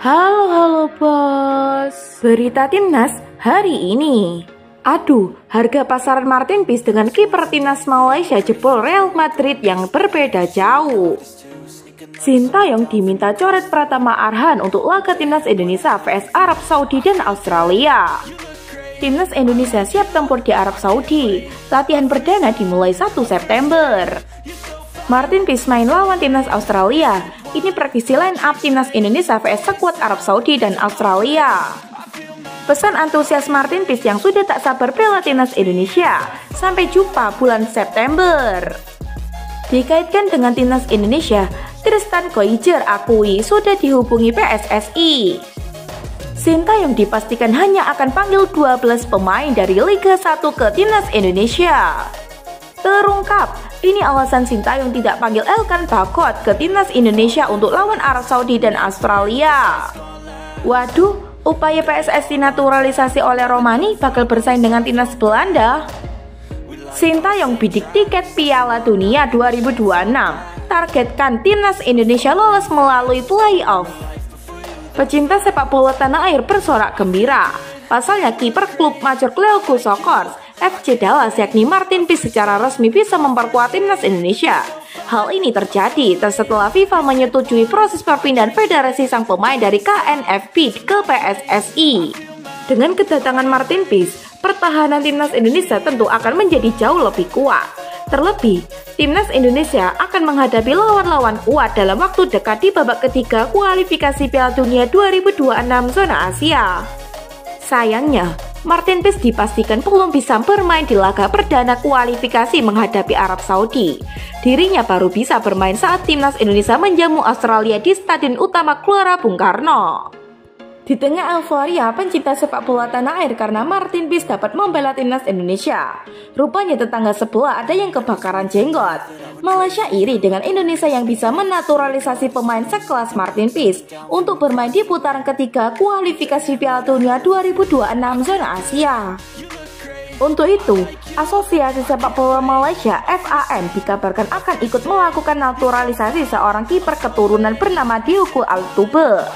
Halo bos. Berita timnas hari ini. Aduh, harga pasaran Martin Peace dengan kiper timnas Malaysia jebol Real Madrid yang berbeda jauh. Sintayong diminta coret Pratama Arhan untuk laga timnas Indonesia vs Arab Saudi dan Australia. Timnas Indonesia siap tempur di Arab Saudi. Latihan perdana dimulai 1 September. Martin Peace main lawan timnas Australia. Ini praktisi line up timnas Indonesia vs skuad Arab Saudi dan Australia. Pesan antusias Martin Peace yang sudah tak sabar bela timnas Indonesia. Sampai jumpa bulan September. Dikaitkan dengan timnas Indonesia, Tristan Koijer akui sudah dihubungi PSSI. Sintayong dipastikan hanya akan panggil 12 pemain dari Liga 1 ke timnas Indonesia. Terungkap, ini alasan Sintayong tidak panggil Elkan Bakot ke timnas Indonesia untuk lawan Arab Saudi dan Australia. Waduh, upaya PSSI naturalisasi oleh Romani bakal bersaing dengan timnas Belanda. Sintayong bidik tiket Piala Dunia 2026, targetkan timnas Indonesia lolos melalui playoff. Pecinta sepak bola tanah air bersorak gembira. Pasalnya kiper klub Major League Soccer FC Dallas yakni Martin Peace secara resmi bisa memperkuat timnas Indonesia. Hal ini terjadi setelah FIFA menyetujui proses perpindahan federasi sang pemain dari KNFP ke PSSI. Dengan kedatangan Martin Peace, pertahanan timnas Indonesia tentu akan menjadi jauh lebih kuat. Terlebih, timnas Indonesia akan menghadapi lawan-lawan kuat dalam waktu dekat di babak ketiga kualifikasi Piala Dunia 2026 zona Asia. Sayangnya, Martin Peace dipastikan belum bisa bermain di laga perdana kualifikasi menghadapi Arab Saudi. Dirinya baru bisa bermain saat timnas Indonesia menjamu Australia di Stadion Utama Gelora Bung Karno. Di tengah euforia pencinta sepak bola tanah air karena Martin Peace dapat membela timnas Indonesia, rupanya tetangga sebelah ada yang kebakaran jenggot. Malaysia iri dengan Indonesia yang bisa menaturalisasi pemain sekelas Martin Peace untuk bermain di putaran ketiga kualifikasi Piala Dunia 2026 zona Asia. Untuk itu, Asosiasi Sepak Bola Malaysia (FAM) dikabarkan akan ikut melakukan naturalisasi seorang kiper keturunan bernama Diogo Altuve.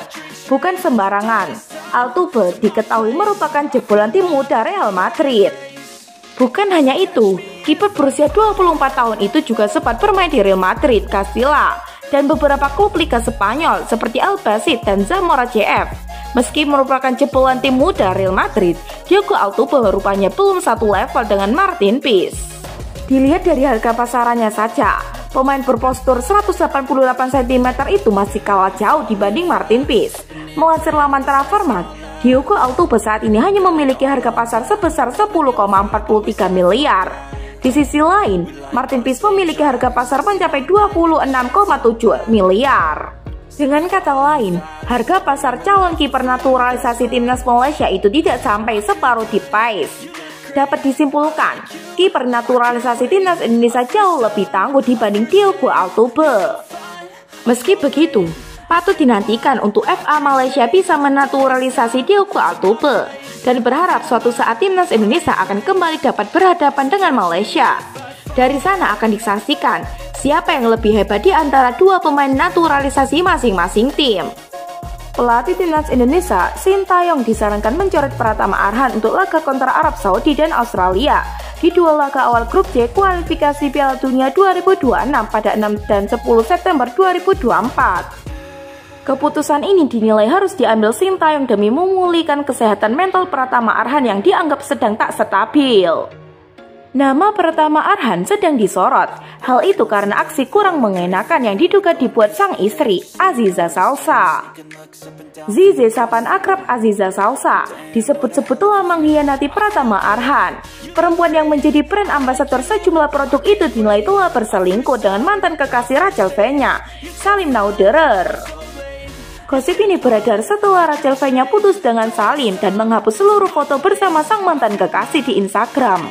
Bukan sembarangan, Altuve diketahui merupakan jebolan tim muda Real Madrid. Bukan hanya itu, kiper berusia 24 tahun itu juga sempat bermain di Real Madrid, Castilla, dan beberapa klub Liga Spanyol seperti Albacete dan Zamora CF. Meski merupakan jebolan tim muda Real Madrid, Diogo Altuve rupanya belum satu level dengan Martin Peace. Dilihat dari harga pasarannya saja, pemain berpostur 188 cm itu masih kalah jauh dibanding Martin Peace. Melansir laman Transfermarkt, Diogo Altuve saat ini hanya memiliki harga pasar sebesar 10,43 miliar. Di sisi lain, Martin Peace memiliki harga pasar mencapai 26,7 miliar. Dengan kata lain, harga pasar calon kiper naturalisasi timnas Malaysia itu tidak sampai separuh di Peace. Dapat disimpulkan, kiper naturalisasi timnas Indonesia jauh lebih tangguh dibanding Diogo Altuve. Meski begitu, patut dinantikan untuk FA Malaysia bisa menaturalisasi Diogo Altuve dan berharap suatu saat timnas Indonesia akan kembali dapat berhadapan dengan Malaysia. Dari sana akan disaksikan siapa yang lebih hebat di antara dua pemain naturalisasi masing-masing tim. Pelatih timnas Indonesia, Sintayong disarankan mencoret Pratama Arhan untuk laga kontra Arab Saudi dan Australia di dua laga awal grup C kualifikasi Piala Dunia 2026 pada 6 dan 10 September 2024. Keputusan ini dinilai harus diambil Sintayong demi memulihkan kesehatan mental Pratama Arhan yang dianggap sedang tak stabil. Nama Pratama Arhan sedang disorot. Hal itu karena aksi kurang mengenakan yang diduga dibuat sang istri, Aziza Salsa. Zize, sapaan akrab Aziza Salsa, disebut-sebut telah mengkhianati Pratama Arhan. Perempuan yang menjadi brand ambasador sejumlah produk itu dinilai telah berselingkuh dengan mantan kekasih Rachel Fenya, Salim Nauderer. Gosip ini beredar setelah Rachel Fenya putus dengan Salim dan menghapus seluruh foto bersama sang mantan kekasih di Instagram.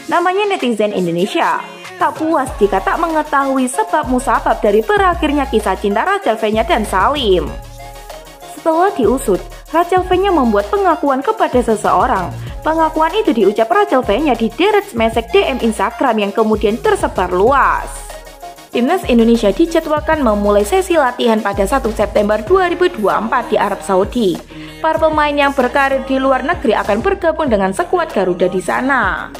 Namanya netizen Indonesia tak puas jika tak mengetahui sebab musabab dari berakhirnya kisah cinta Rachel Fenya dan Salim. Setelah diusut, Rachel Fenya membuat pengakuan kepada seseorang. Pengakuan itu diucap Rachel Fenya di direct message DM Instagram yang kemudian tersebar luas. Timnas Indonesia dijadwalkan memulai sesi latihan pada 1 September 2024 di Arab Saudi. Para pemain yang berkarir di luar negeri akan bergabung dengan skuad Garuda di sana.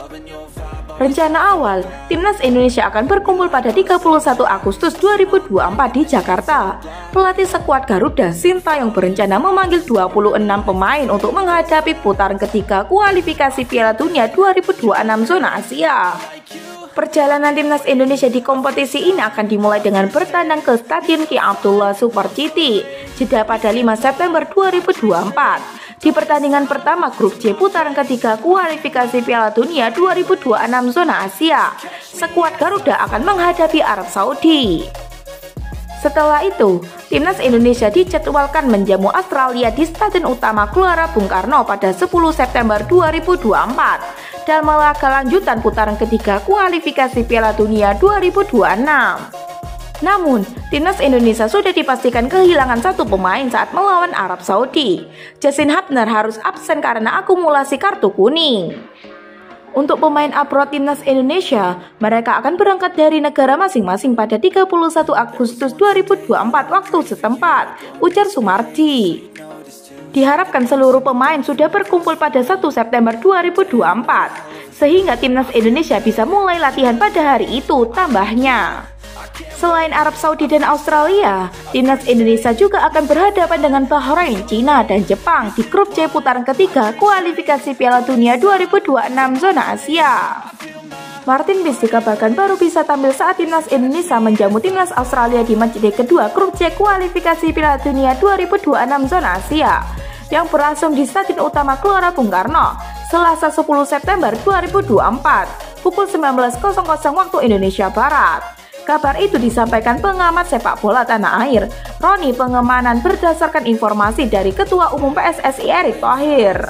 Rencana awal, Timnas Indonesia akan berkumpul pada 31 Agustus 2024 di Jakarta. Pelatih skuad Garuda, Sintayong, berencana memanggil 26 pemain untuk menghadapi putaran ketiga kualifikasi Piala Dunia 2026 zona Asia. Perjalanan Timnas Indonesia di kompetisi ini akan dimulai dengan bertandang ke Stadion Ki Abdullah Super City, Jeddah pada 5 September 2024. Di pertandingan pertama grup C putaran ketiga kualifikasi Piala Dunia 2026 zona Asia, skuad Garuda akan menghadapi Arab Saudi. Setelah itu, Timnas Indonesia dijadwalkan menjamu Australia di Stadion Utama Gelora Bung Karno pada 10 September 2024 dan laga lanjutan putaran ketiga kualifikasi Piala Dunia 2026. Namun, Timnas Indonesia sudah dipastikan kehilangan satu pemain saat melawan Arab Saudi. Justin Hubner harus absen karena akumulasi kartu kuning. Untuk pemain abroad Timnas Indonesia, mereka akan berangkat dari negara masing-masing pada 31 Agustus 2024 waktu setempat, ujar Sumardi. Diharapkan seluruh pemain sudah berkumpul pada 1 September 2024, sehingga Timnas Indonesia bisa mulai latihan pada hari itu, tambahnya. Selain Arab Saudi dan Australia, Timnas Indonesia juga akan berhadapan dengan Bahrain, Cina, dan Jepang di grup C putaran ketiga kualifikasi Piala Dunia 2026 zona Asia. Martin Peace dikabarkan baru bisa tampil saat Timnas Indonesia menjamu Timnas Australia di matchday kedua grup C kualifikasi Piala Dunia 2026 zona Asia yang berlangsung di Stadion Utama Gelora Bung Karno, Selasa 10 September 2024, pukul 19.00 waktu Indonesia Barat. Kabar itu disampaikan pengamat sepak bola tanah air, Roni Pengemanan, berdasarkan informasi dari Ketua Umum PSSI Erick Thohir.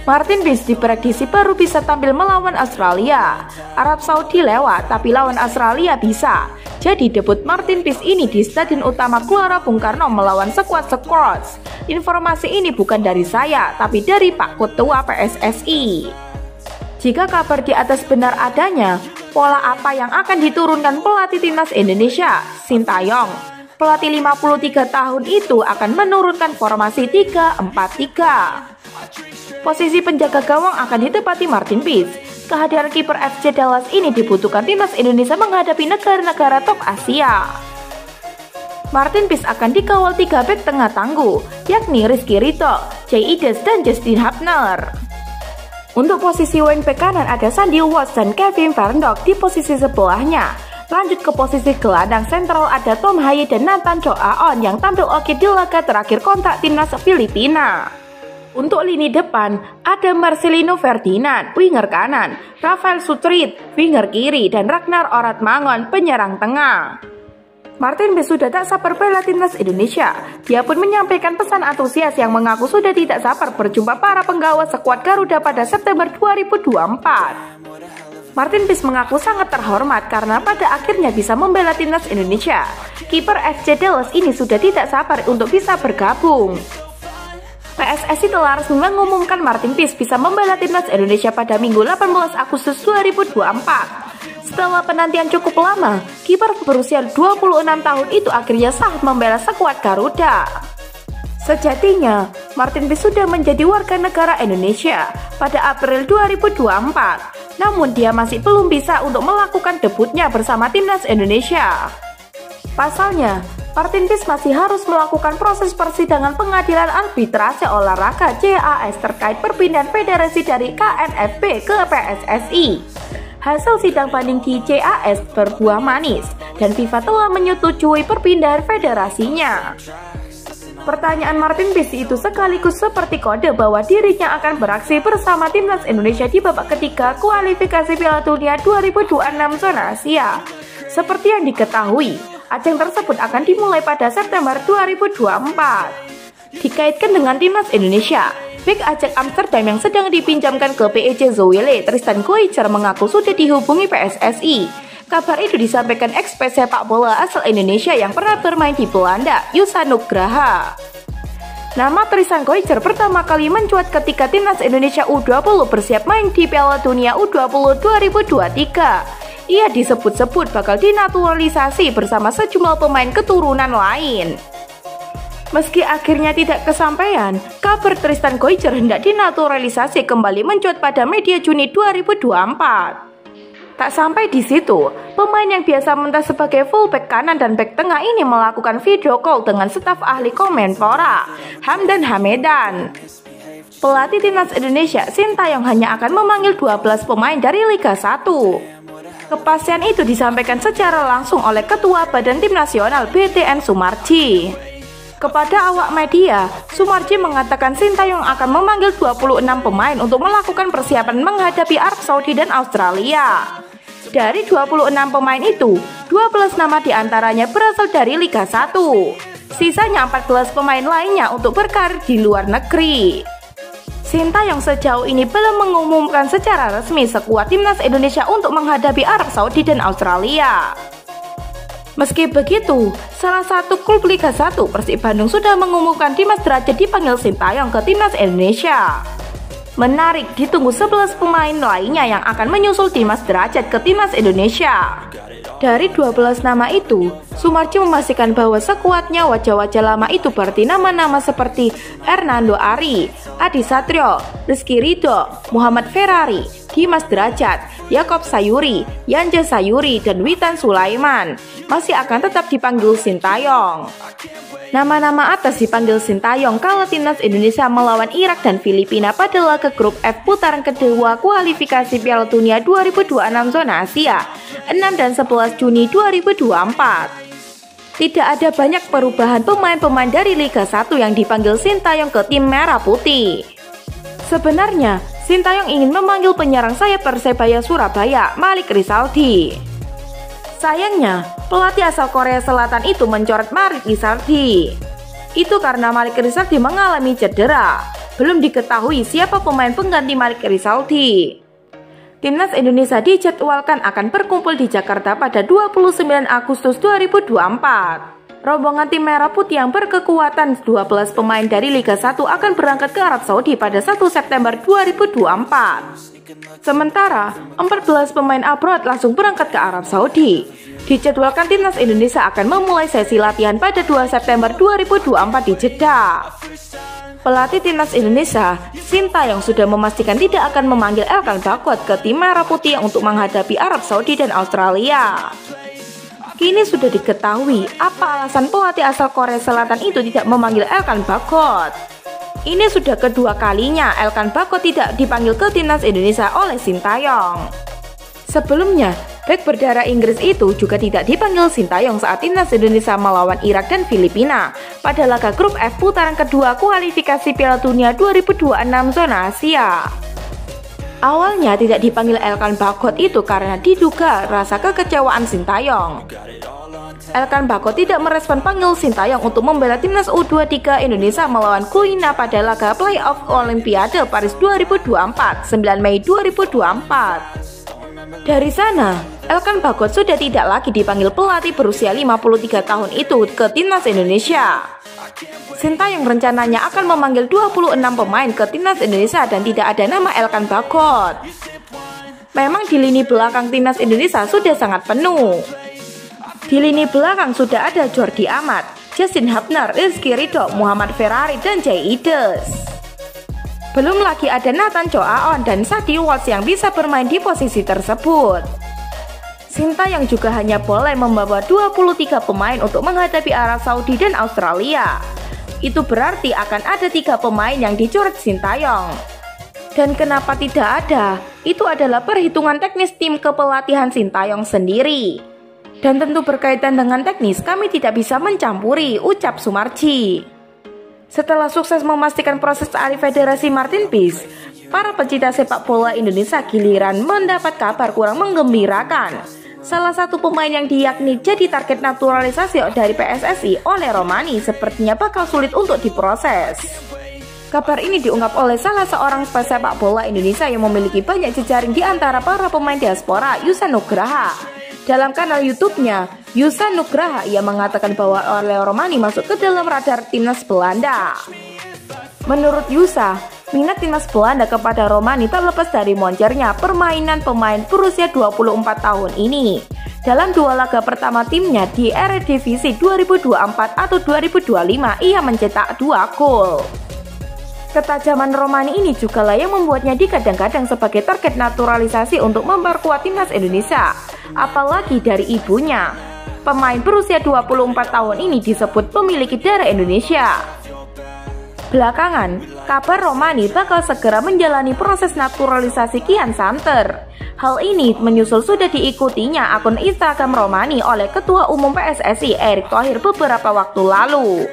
Martin Peace diprediksi baru bisa tampil melawan Australia. Arab Saudi lewat, tapi lawan Australia bisa. Jadi debut Martin Peace ini di Stadion Utama Gelora Bung Karno melawan skuad Scorch. Informasi ini bukan dari saya, tapi dari Pak Ketua PSSI. Jika kabar di atas benar adanya, pola apa yang akan diturunkan pelatih Timnas Indonesia, Sintayong? Pelatih 53 tahun itu akan menurunkan formasi 3-4-3. Posisi penjaga gawang akan ditempati Martin Peace. Kehadiran kiper FC Dallas ini dibutuhkan Timnas Indonesia menghadapi negara-negara top Asia. Martin Peace akan dikawal 3 bek tengah tangguh, yakni Rizky Ridho, Jay Ides, dan Justin Hubner. Untuk posisi wingback kanan ada Sandy Walsh dan Kevin Verndorf di posisi sebelahnya. Lanjut ke posisi gelandang sentral ada Tom Haye dan Nathan Chow Aon yang tampil oke di laga terakhir kontrak Timnas Filipina. Untuk lini depan ada Marcelino Ferdinand, winger kanan, Rafael Sutrit, winger kiri, dan Ragnar Oratmangon, penyerang tengah. Martin Peace sudah tak sabar bela Timnas Indonesia. Dia pun menyampaikan pesan antusias yang mengaku sudah tidak sabar berjumpa para penggawa skuad Garuda pada September 2024. Martin Peace mengaku sangat terhormat karena pada akhirnya bisa membela Timnas Indonesia. Kiper FC Dallas ini sudah tidak sabar untuk bisa bergabung. PSSI telah resmi mengumumkan Martin Peace bisa membela Timnas Indonesia pada Minggu 18 Agustus 2024. Setelah penantian cukup lama, kiper berusia 26 tahun itu akhirnya sah membela skuad Garuda. Sejatinya, Martin Peace sudah menjadi warga negara Indonesia pada April 2024. Namun dia masih belum bisa untuk melakukan debutnya bersama Timnas Indonesia. Pasalnya, Martin Peace masih harus melakukan proses persidangan pengadilan arbitrase olahraga CAS terkait perpindahan federasi dari KNFB ke PSSI. Hasil sidang banding di CAS berbuah manis dan FIFA telah menyetujui perpindahan federasinya. Pertanyaan Martin Peace itu sekaligus seperti kode bahwa dirinya akan beraksi bersama Timnas Indonesia di babak ketiga kualifikasi Piala Dunia 2026 zona Asia. Seperti yang diketahui, ajang tersebut akan dimulai pada September 2024. Dikaitkan dengan Timnas Indonesia, bek Ajax Amsterdam yang sedang dipinjamkan ke PEC Zwolle, Tristan Goijer mengaku sudah dihubungi PSSI. Kabar itu disampaikan eks sepak bola asal Indonesia yang pernah bermain di Belanda, Yusa Nugraha. Nama Tristan Goijer pertama kali mencuat ketika Timnas Indonesia U20 bersiap main di Piala Dunia U20 2023. Ia disebut-sebut bakal dinaturalisasi bersama sejumlah pemain keturunan lain. Meski akhirnya tidak kesampaian, kabar Tristan Goijer hendak dinaturalisasi kembali mencuat pada media Juni 2024. Tak sampai di situ, pemain yang biasa mentas sebagai fullback kanan dan back tengah ini melakukan video call dengan staf ahli Kemenpora, Hamdan Hamedan. Pelatih timnas Indonesia Sintayong hanya akan memanggil 12 pemain dari Liga 1. Kepastian itu disampaikan secara langsung oleh Ketua Badan Tim Nasional BTN Sumarji. Kepada awak media, Sumarji mengatakan Sintayong akan memanggil 26 pemain untuk melakukan persiapan menghadapi Arab Saudi dan Australia. Dari 26 pemain itu, 12 nama diantaranya berasal dari Liga 1. Sisanya 14 pemain lainnya untuk berkarir di luar negeri. Sintayong sejauh ini belum mengumumkan secara resmi skuad timnas Indonesia untuk menghadapi Arab Saudi dan Australia. Meski begitu, salah satu klub Liga 1 Persib Bandung sudah mengumumkan Dimas Derajat dipanggil Sintayong ke timnas Indonesia. Menarik, ditunggu 11 pemain lainnya yang akan menyusul Dimas Derajat ke timnas Indonesia. Dari 12 nama itu, Sumarji memastikan bahwa skuadnya wajah-wajah lama itu berarti nama-nama seperti Hernando Ari, Adi Satrio, Rizky Ridho, Muhammad Ferrari, Dimas Derajat, Yakob Sayuri, Yanja Sayuri, dan Witan Sulaiman masih akan tetap dipanggil Sintayong. Nama-nama atas dipanggil Sintayong kala timnas Indonesia melawan Irak dan Filipina pada laga grup F putaran kedua kualifikasi Piala Dunia 2026 zona Asia 6 dan 11 Juni 2024. Tidak ada banyak perubahan pemain-pemain dari Liga 1 yang dipanggil Sintayong ke tim Merah Putih. Sebenarnya, Sintayong ingin memanggil penyerang sayap Persebaya Surabaya, Malik Rizaldi. Sayangnya, pelatih asal Korea Selatan itu mencoret Malik Rizaldi. Itu karena Malik Rizaldi mengalami cedera. Belum diketahui siapa pemain pengganti Malik Rizaldi. Timnas Indonesia dijadwalkan akan berkumpul di Jakarta pada 29 Agustus 2024. Rombongan tim Merah Putih yang berkekuatan 12 pemain dari Liga 1 akan berangkat ke Arab Saudi pada 1 September 2024. Sementara, 14 pemain abroad langsung berangkat ke Arab Saudi. Dijadwalkan timnas Indonesia akan memulai sesi latihan pada 2 September 2024 di Jeddah. Pelatih timnas Indonesia, Sintayong sudah memastikan tidak akan memanggil Elkan Bagot ke tim Merah Putih untuk menghadapi Arab Saudi dan Australia. Kini sudah diketahui apa alasan pelatih asal Korea Selatan itu tidak memanggil Elkan Bagot. Ini sudah kedua kalinya Elkan Bagot tidak dipanggil ke timnas Indonesia oleh Sintayong. Sebelumnya, bek berdarah Inggris itu juga tidak dipanggil Sintayong saat timnas Indonesia melawan Irak dan Filipina pada laga grup F putaran kedua kualifikasi Piala Dunia 2026 zona Asia. Awalnya tidak dipanggil Elkan Bagot itu karena diduga rasa kekecewaan Sintayong. Elkan Bagot tidak merespon panggil Sintayong untuk membela timnas U23 Indonesia melawan Guinea pada laga playoff Olimpiade Paris 2024, 9 Mei 2024. Dari sana, Elkan Bagot sudah tidak lagi dipanggil pelatih berusia 53 tahun itu ke timnas Indonesia. Sintayong rencananya akan memanggil 26 pemain ke timnas Indonesia dan tidak ada nama Elkan Bagot. Memang di lini belakang timnas Indonesia sudah sangat penuh. Di lini belakang sudah ada Jordi Amat, Justin Hubner, Rizky Ridho, Muhammad Ferrari, dan Jay Ides. Belum lagi ada Nathan Choaon dan Sadi Walsh yang bisa bermain di posisi tersebut. Sintayong juga hanya boleh membawa 23 pemain untuk menghadapi Arab Saudi dan Australia. Itu berarti akan ada 3 pemain yang dicoret Sintayong. Dan kenapa tidak ada? Itu adalah perhitungan teknis tim kepelatihan Sintayong sendiri. Dan tentu berkaitan dengan teknis, kami tidak bisa mencampuri, ucap Sumarji. Setelah sukses memastikan proses alih Federasi Martin Peace, para pecinta sepak bola Indonesia giliran mendapat kabar kurang menggembirakan. Salah satu pemain yang diyakini jadi target naturalisasi dari PSSI oleh Romani sepertinya bakal sulit untuk diproses. Kabar ini diungkap oleh salah seorang pesepak bola Indonesia yang memiliki banyak jejaring di antara para pemain diaspora, Yusa Nugraha. Dalam kanal YouTube-nya, Yusa Nugraha, ia mengatakan bahwa Leo Romani masuk ke dalam radar timnas Belanda. Menurut Yusa, Minat timnas Belanda kepada Romani tak lepas dari moncernya permainan pemain berusia 24 tahun ini. Dalam 2 laga pertama timnya di Eredivisie 2024 atau 2025, ia mencetak 2 gol. Ketajaman Romani ini juga lah yang membuatnya dikadang-kadang sebagai target naturalisasi untuk memperkuat timnas Indonesia. Apalagi dari ibunya. Pemain berusia 24 tahun ini disebut memiliki darah Indonesia. Belakangan, kabar Romani bakal segera menjalani proses naturalisasi kian santer. Hal ini menyusul sudah diikutinya akun Instagram Romani oleh Ketua Umum PSSI Erick Thohir beberapa waktu lalu.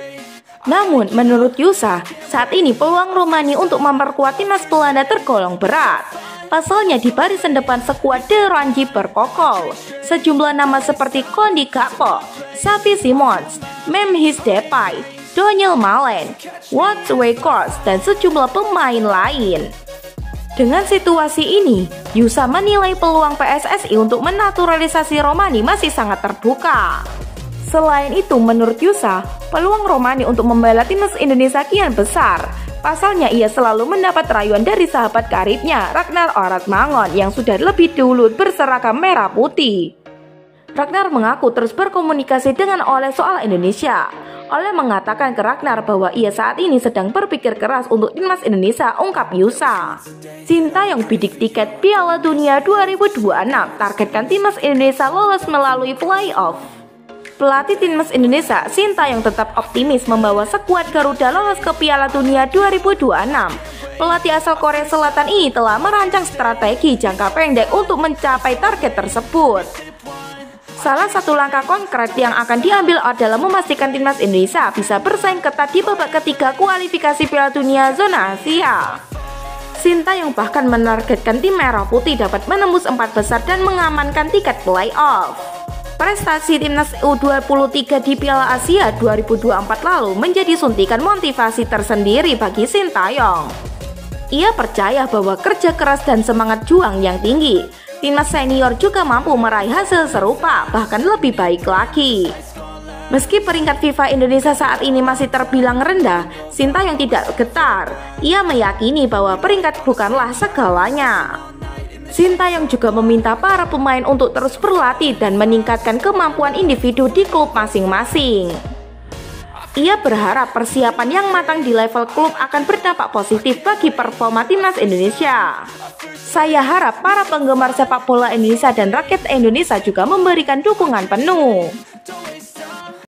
Namun, menurut Yusa, saat ini peluang Romani untuk memperkuat timnas Belanda tergolong berat. Pasalnya di barisan depan skuad De Rangji berkokol. Sejumlah nama seperti Kondi Gakpo, Xavi Simons, Memphis Depay, Daniel Malen, Wout Weghorst, dan sejumlah pemain lain. Dengan situasi ini, Yusa menilai peluang PSSI untuk menaturalisasi Romani masih sangat terbuka. Selain itu, menurut Yusa, peluang Romani untuk membela timnas Indonesia kian besar. Pasalnya ia selalu mendapat rayuan dari sahabat karibnya, Ragnar Oratmangon, yang sudah lebih dulu berseragam merah putih. Ragnar mengaku terus berkomunikasi dengan Ole soal Indonesia. Ole mengatakan ke Ragnar bahwa ia saat ini sedang berpikir keras untuk timnas Indonesia, ungkap Yusa. Sintayong bidik tiket Piala Dunia 2026, targetkan timnas Indonesia lolos melalui playoff. Pelatih timnas Indonesia, Sintayong tetap optimis membawa skuad Garuda lolos ke Piala Dunia 2026. Pelatih asal Korea Selatan ini telah merancang strategi jangka pendek untuk mencapai target tersebut. Salah satu langkah konkret yang akan diambil adalah memastikan timnas Indonesia bisa bersaing ketat di babak ketiga kualifikasi Piala Dunia zona Asia. Sintayong bahkan menargetkan tim merah putih dapat menembus 4 besar dan mengamankan tiket playoff. Prestasi timnas U23 di Piala Asia 2024 lalu menjadi suntikan motivasi tersendiri bagi Sintayong. Ia percaya bahwa kerja keras dan semangat juang yang tinggi, timnas senior juga mampu meraih hasil serupa, bahkan lebih baik lagi. Meski peringkat FIFA Indonesia saat ini masih terbilang rendah, Sintayong tidak getar. Ia meyakini bahwa peringkat bukanlah segalanya. Sintayong juga meminta para pemain untuk terus berlatih dan meningkatkan kemampuan individu di klub masing-masing. Ia berharap persiapan yang matang di level klub akan berdampak positif bagi performa timnas Indonesia. Saya harap para penggemar sepak bola Indonesia dan rakyat Indonesia juga memberikan dukungan penuh.